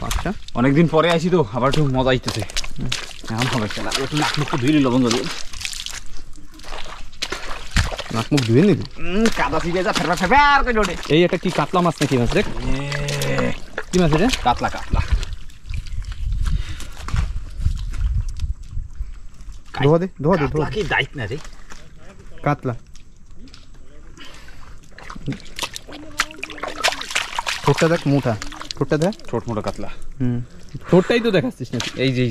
পাঁচটা। অনেকদিন পরে আসি তো, আবার একটু মজা আইতেছে। এমন হবে না, একটু নাক মুখ ধুইলি লবঙ্গ দিয়ে। নাক মুখ ধুয়ে নিবি? কাদা ছিটে যা ফেরফের ফেরফের করে ওঠে। এই একটা কি কাতলা মাছ নাকি? মাছ দেখ, কি মাছ এটা? কাতলা ধোয়া দে। কি দায়িত্ব না রে কাতলা। ঠোঁটটা দেখ মোটা, ঠোঁটটা দেখ। ছোট মোটো কাতলা। ঠোঁটটাই তো দেখাচ্ছিস না। এই যে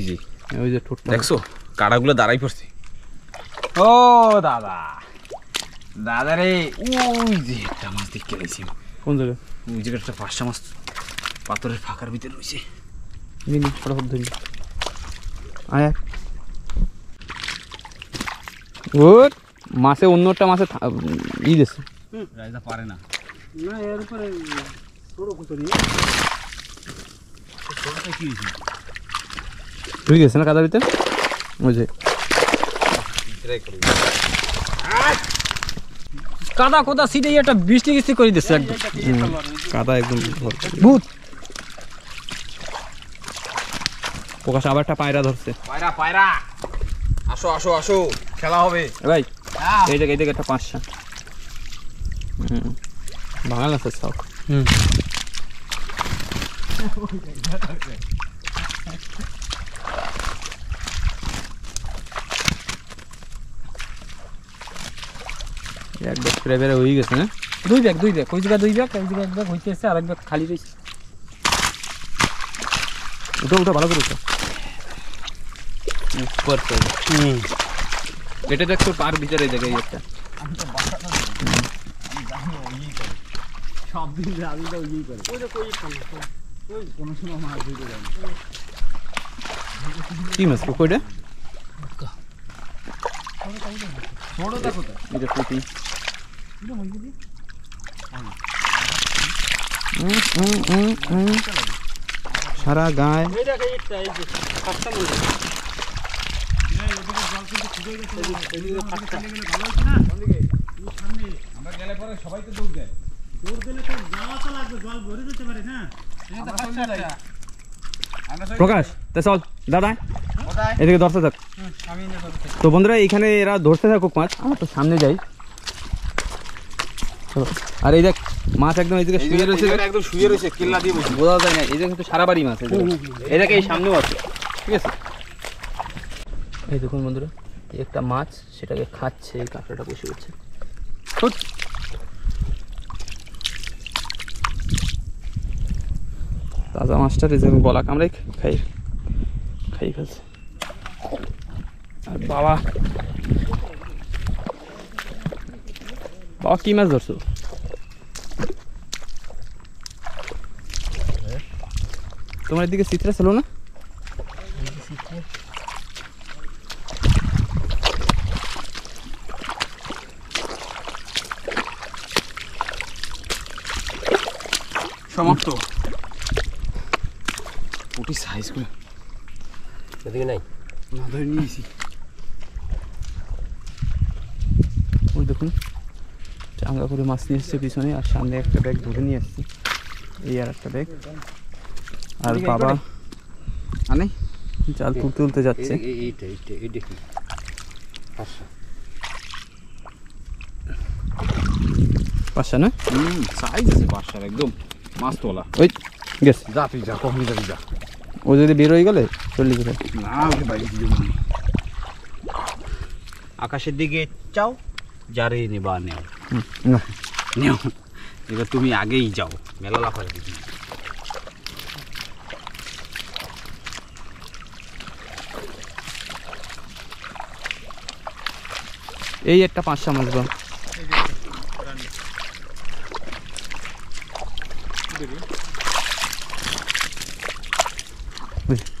ওই যে ঠোঁটটা দেখছো, কাটাগুলো দাঁড়াই পড়ছে। ও দাদা রে, ওই যে একটা মাছ দেখতে পেয়েছি। কোন জায়গায়? ওই জায়গায় একটা পাঁচটা মাছ পাথরের ফাঁকার ভিতরে রয়েছে। মিনি ফটাফট ধরি। আয় ওর মাছে অন্যটা মাছে ই দিচ্ছে। রাজা পারে না। না এর উপরে ছোট কুচুরি ছোটটা কি হয়েছে? তুই গেছে না কাদার ভিতরে? ওই যে কাদা কোদা সিটে একটা বৃষ্টি কিস্তি করে দিচ্ছে একদম। কাদা একদম ভূত। প্রকাশ আবার একটা পায়রা ধরছে। পায়রা আসো খেলা হবে ভাই এই জায়গায় একটা পাঁচটা বাঙাল আছে সব। এক ব্যাগ প্রায় বেড়ে হয়ে গেছে না? দুই ব্যাগ ওই জায়গায় দুই ব্যাগ, এক ব্যাগ হইতে এসছে, আর এক ব্যাগ খালি রয়েছে। উঠো ভালো করে উঠো। এটা দেখ তোর পার ভিতরে এই জায়গায় একটা সব দিন রাবিটা ওই করে। ওই যে কই কোনো সময় মাছ ধরতে যায় না। কি মাছ? কইটা ছোটটা কোথায়? এটা পুঁটি। সারা গায়ে এই দেখ এইটা, এই যে পাঁচটা মনে হয়। আমরা গেলে পরে সবাই তো দৌড় দেয়। প্রকাশ তা চল দাদা এদিকে ধরতে থাক। তো বন্ধুরা এইখানে এরা ধরতে থাকুক মাছ, আমরা তো সামনে যাই। আর এই দেখ মাছ একদম এইদিকে শুয়ে রয়েছে, একদম শুয়ে রয়েছে, কিল্লা দিয়ে বসে। বোঝা যায় না। এই যে কিন্তু সারা বাড়ি মাছ, এই দেখে এই সামনেও আছে, ঠিক আছে? এই দেখুন বন্ধুরা, একটা মাছ সেটাকে খাচ্ছে, এই কাঁকড়াটা বসে উঠছে। তাজা মাছটার এই যে গলা কামড়াই খাই ফেলছে। আর বাবা কি মাছ ধরছো? তোমার এদিকে চিত্রা ছিল না? সমাপ্ত। পুটি সাইজ গুলো এদিকে নাই না ধরে নিয়েছি। ওই দেখুন চাঙ্গা করে মাছ নিয়ে এসছে পিছনে, আর সামনে একটা ব্যাগ ধরে নিয়ে আসছে, এই আর একটা ব্যাগ। আর বাবা আনে জাল তুলতে তুলতে যাচ্ছে। এইটা দেখি পাশা না সাইজ আছে বাসার একদম মাছ তোলা। ওই গেছে, যা তুই যা, কখন যাবি যা। ও যদি বের হয়ে গেলে চল্লিশ করে না ওকে বাইরে দিয়ে আকাশের দিকে চাও, যারে নেবা নেও না নেও। এবার তুমি আগেই যাও, মেলা লাফারে দিবি। এই একটা 500 মাছ বা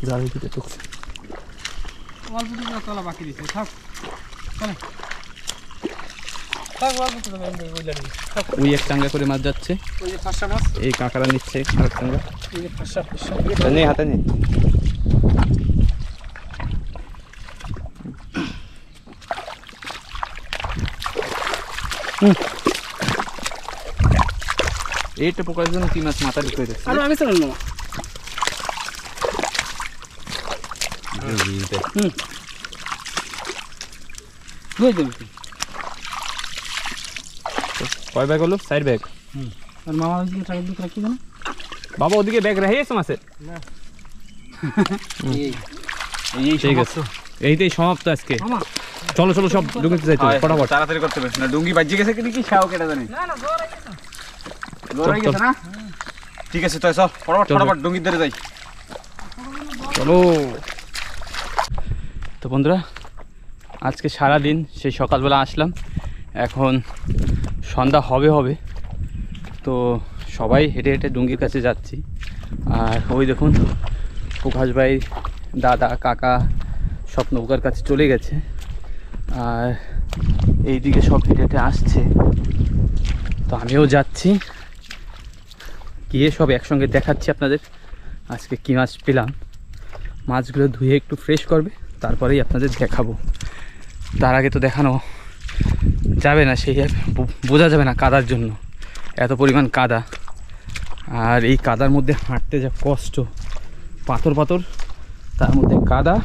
জাল দিতে চলছে। অল্প কিছু তোলা বাকি দিচ্ছে, থাক চলে থাক, অল্প কিছু বইলা দিবি। ওই এক চাঙ্গা করে মাছ যাচ্ছে, ওই যে ফাঁসা মাছ, এই কাঁকড়া নিচ্ছে আরেক চাঙ্গা। এই যে ফাঁসা ফাঁসা নেই হাতে নেই। এইটা পোকার জন্য কি মাছ মাথা ঢুকে দিচ্ছে। আর আমি চলুন না বুঝ দেবি। কয় ব্যাগ হলো? 4 ব্যাগ। আর মামা ওইদিকে টাকা দিতে রাখি না, বাবা ওদিকে ব্যাগ রেখে গেছে মাছের। এই ঠিক আছে, এইটাই সমাপ্ত আজকে। মামা চলো চলো সব ঢুকতে যাইতে হবে, ফটাফট। তাড়াতাড়ি করতে হবে না, ডুঙ্গি বাজে গেছে কি ছাও কেটে জানি না না জোর আইছে না, লড়াই চল, গেছে না। ঠিক আছে তাই চল ফটাফট চল। ফটাফট ডুঙ্গির ধরে যাই। চলো। তো বন্ধুরা আজকে সারা দিন সেই সকালবেলা আসলাম, এখন সন্ধ্যা হবে হবে, তো সবাই হেঁটে হেঁটে ডুঙ্গির কাছে যাচ্ছি। আর ওই দেখুন প্রকাশ ভাই, দাদা, কাকা সব নৌকার কাছে চলে গেছে, আর এইদিকে সব হেঁটে হেঁটে আসছে। তো আমিও যাচ্ছি, গিয়ে সব একসঙ্গে দেখাচ্ছি আপনাদের আজকে কী মাছ পেলাম। মাছগুলো ধুয়ে একটু ফ্রেশ করবে, তারপরেই আপনাদের দেখাবো। তার আগে তো দেখানো যাবে না, সেই বোঝা যাবে না কাদার জন্য, এত পরিমাণ কাদা। আর এই কাদার মধ্যে হাঁটতে যা কষ্ট, পাথর পাথর, তার মধ্যে কাদা।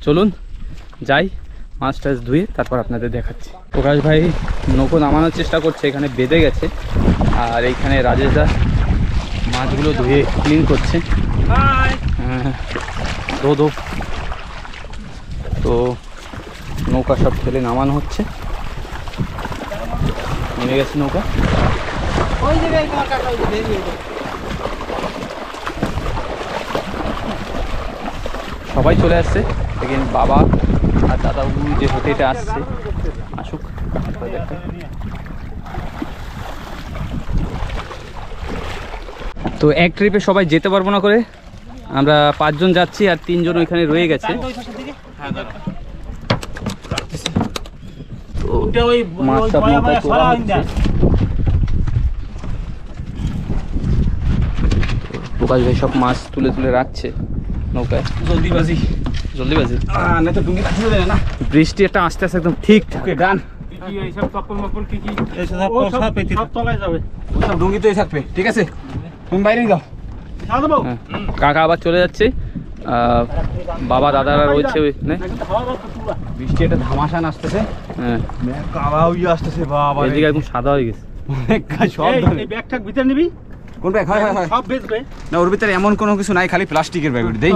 চলুন যাই, মাছ টাছ ধুয়ে তারপর আপনাদের দেখাচ্ছি। প্রকাশ ভাই নৌকো নামানোর চেষ্টা করছে, এখানে বেঁধে গেছে, আর এইখানে রাজেশ দা মাছগুলো ধুয়ে ক্লিন করছে। রোদও তো নৌকা সব ফেলে নামানো হচ্ছে, নেমে গেছে নৌকা। ওই জায়গায় তোমার কাকা ওই যে বেরিয়ে গেল। সবাই চলে আসছে, দেখেন বাবা আর দাদা যে হেঁটে হেঁটে আসছে, আসুক। তো এক ট্রিপে সবাই যেতে পারবো না করে আমরা 5 জন যাচ্ছি, আর 3 জন ওইখানে রয়ে গেছে। ওটা ওই মাছটা নৌকায় তোলা হচ্ছে। প্রকাশ ভাই সব মাছ তুলে তুলে রাখছে নৌকায়। জলদিবাজি জলদি বাজে, না তো ডুঙ্গি থাকতে দেবে না। বৃষ্টি একটা আস্তে আস্তে একদম ঠিকঠাক। ওকে ডান, কি এইসব কাপড় মাপড় কি কি সব তলায় যাবে, ওসব ডুঙ্গিতেই থাকবে। ঠিক আছে তুমি বাইরে যাও। ছাড় দেবো। হ্যাঁ, কাকা আবার চলে যাচ্ছে, বাবা দাদারা রয়েছে ওইখানে। বৃষ্টি একটা ধামাশান আসতেছে, হ্যাঁ, কালা হইয়া আসতেছে বাবা। এদিকে একদম সাদা হয়ে গেছে। অনেক সব ধরে। এই ব্যাগ ঠাক ভিতরে নিবি, কোন ব্যাগ? হয় হয় হয় সব বেচবে। না, ওর ভিতরে এমন কোনো কিছু নাই, খালি প্লাস্টিকের ব্যাগ দেই।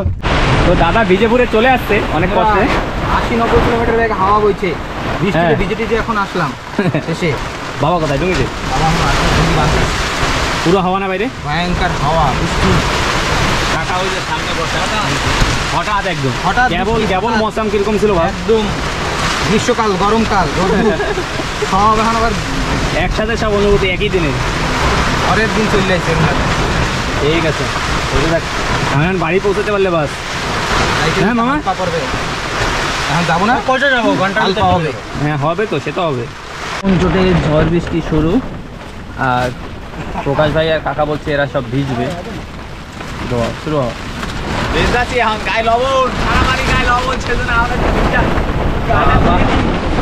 তো দাদা বিজেপুরে চলে আসছে অনেক কষ্টে। 80-90 কিলোমিটার ব্যাগে হাওয়া বইছে, বৃষ্টিতে হ্যাঁ। ভিজে টিজে এখন আসলাম শেষে। বাবা কোথায় ডুঙ্গিতে? বাবা আমার আসলে খুবই বাতাস, পুরো হাওয়া না বাইরে? ভয়ঙ্কর হাওয়া, বৃষ্টি। কাকা ওই যে সামনে বসে হঠাৎ একদম হঠাৎ কেবল বৃষ্টি, কেবল হঠাৎ। মৌসুম কিরকম ছিল ভাব? একদম গ্রীষ্মকাল, গরমকাল, রোদ্দুর, সব এখন আবার একসাথে সব অনুভূতি একই দিনে। পরের দিন চলে যাচ্ছে। ঠিক আছে, ওই দেখ আমি এখন বাড়ি পৌঁছাতে পারলে বাস। হ্যাঁ, মামা। পড়বে, এখন যাবো না, কয়টা যাবো? ঘন্টা হালকা হবে। হ্যাঁ হবে তো, সে তো হবে। চোটে ঝড় বৃষ্টি শুরু, আর প্রকাশ ভাই আর কাকা বলছে এরা সব ভিজবে। শুরু হওয়া বেশ যাচ্ছি এখন গায়ে লবণ সারা বাড়ি গায়ে লবণ সেজন্য আমাদের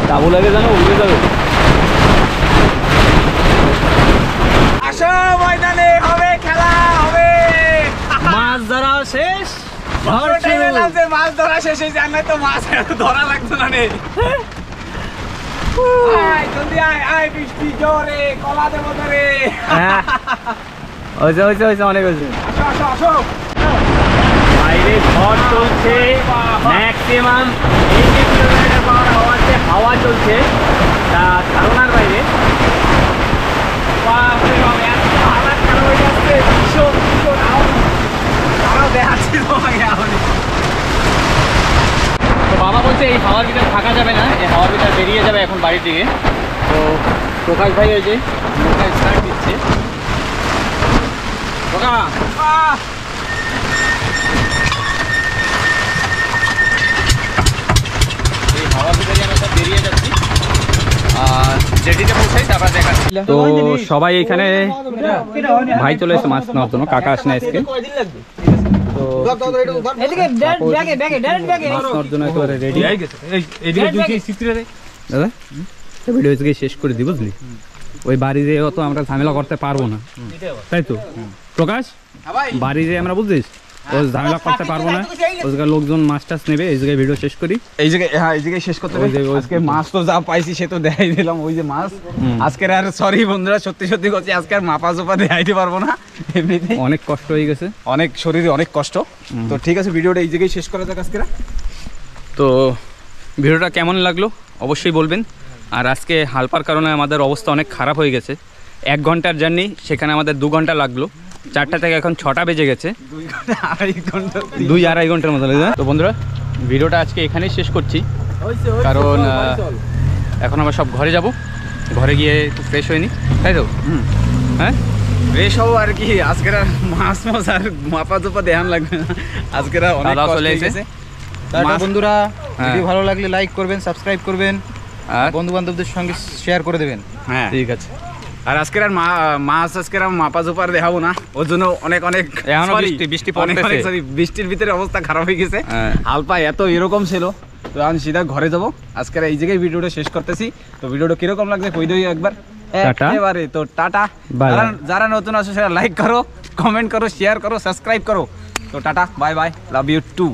তাবু লাগে জানো উড়ে যাবে আসো ময়দানে হবে খেলা হবে মাছ ধরা শেষ মাছ ধরা শেষ হয়েছে আর নাই তো মাছ ধরা লাগতো না রে আয় জলদি আয় আয় বৃষ্টি জোরে কলা দেবো রে হয়েছে অনেক হয়েছে আসো আসো আসো বাইরে ঝড় চলছে ম্যাক্সিমাম 80 কিলোমিটার পার আওয়াজে হাওয়া চলছে তা ধারণার বাইরে বাপরে বাপ এত হালাত খারাপ হয়ে যাচ্ছে ভীষণ ভীষণ আরো দেখাচ্ছি তোমাকে এখন তো বাবা বলছে এই হাওয়ার ভিতরে থাকা যাবে না এই হাওয়ার ভিতরে বেরিয়ে যাবে এখন বাড়ির দিকে তো প্রকাশ ভাই ওই যে নৌকা স্টার্ট দিচ্ছে এই হাওয়ার ভিতরে আমরা সব বেরিয়ে যাচ্ছি আর জেটিতে পৌঁছাই তারপর দেখাচ্ছি তো সবাই এখানে ভাই চলে এসে মাছ নেওয়ার জন্য কাকা আসে না আজকে তো এদিকে ব্যাগে ব্যাগে ডাইরেক্ট ব্যাগে মাছ নেওয়ার জন্য একেবারে রেডি এদিকে দুই চিত্রে দাদা ভিডিও থেকে শেষ করে দিই বুঝলি ওই বাড়ি যেয়ে অত আমরা ঝামেলা করতে পারবো না তাই তো প্রকাশ বাড়ি যেয়ে আমরা বুঝছিস ও ঝামেলা করতে পারবো না ওই জায়গায় লোকজন মাছ টাছ নেবে এই জায়গায় ভিডিও শেষ করি এই জায়গায় হ্যাঁ এই জায়গায় শেষ করতে হবে আজকে মাছ তো যা পাইছি সে তো দেখাই দিলাম ওই যে মাছ আজকে আর সরি বন্ধুরা সত্যি সত্যি করছি আজকে আর মাপা চোপা দেখাইতে পারবো না এমনিতে অনেক কষ্ট হয়ে গেছে অনেক শরীরে অনেক কষ্ট তো ঠিক আছে ভিডিওটা এই জায়গায় শেষ করা যাক আজকে তো ভিডিওটা কেমন লাগলো অবশ্যই বলবেন আর আজকে হালপার কারণে আমাদের অবস্থা অনেক খারাপ হয়ে গেছে 1 ঘন্টার জার্নি সেখানে আমাদের 2 ঘন্টা লাগলো 4টা থেকে এখন 6টা বেজে গেছে 2-2.5 ঘন্টার মতো লাগে তো বন্ধুরা ভিডিওটা আজকে এখানেই শেষ করছি কারণ এখন আমরা সব ঘরে যাব ঘরে গিয়ে একটু ফ্রেশ হয়ে নিই তাই তো হ্যাঁ ফ্রেশ হবো আর কি আজকের আর মাছ মাছ আর মাপা চোপা দেখান লাগবে না আজকের আর অনেক কষ্ট হয়ে গেছে বন্ধুরা ভিডিও ভালো লাগলে লাইক করবেন সাবস্ক্রাইব করবেন আর বন্ধু বান্ধবদের সঙ্গে শেয়ার করে দেবেন হ্যাঁ ঠিক আছে আর আজকের আর মাছ আজকের আর মাপা চোপার দেখাবো না ওর জন্য অনেক অনেক এখনো sorry, বৃষ্টি অনেক পড়তেছে। অনেক sorry, বৃষ্টির ভিতরে অবস্থা খারাপ হয়ে গেছে হ্যাঁ। হালপা এত এরকম ছিল তো আমি সিধা ঘরে যাবো আজকের এই জায়গায় ভিডিওটা শেষ করতেছি তো ভিডিওটা কিরকম লাগছে কই দিই একবার টাটা। একেবারে তো টাটা Bye bye. যারা নতুন আছে সেটা লাইক করো কমেন্ট করো শেয়ার করো সাবস্ক্রাইব করো তো tata bye bye love you two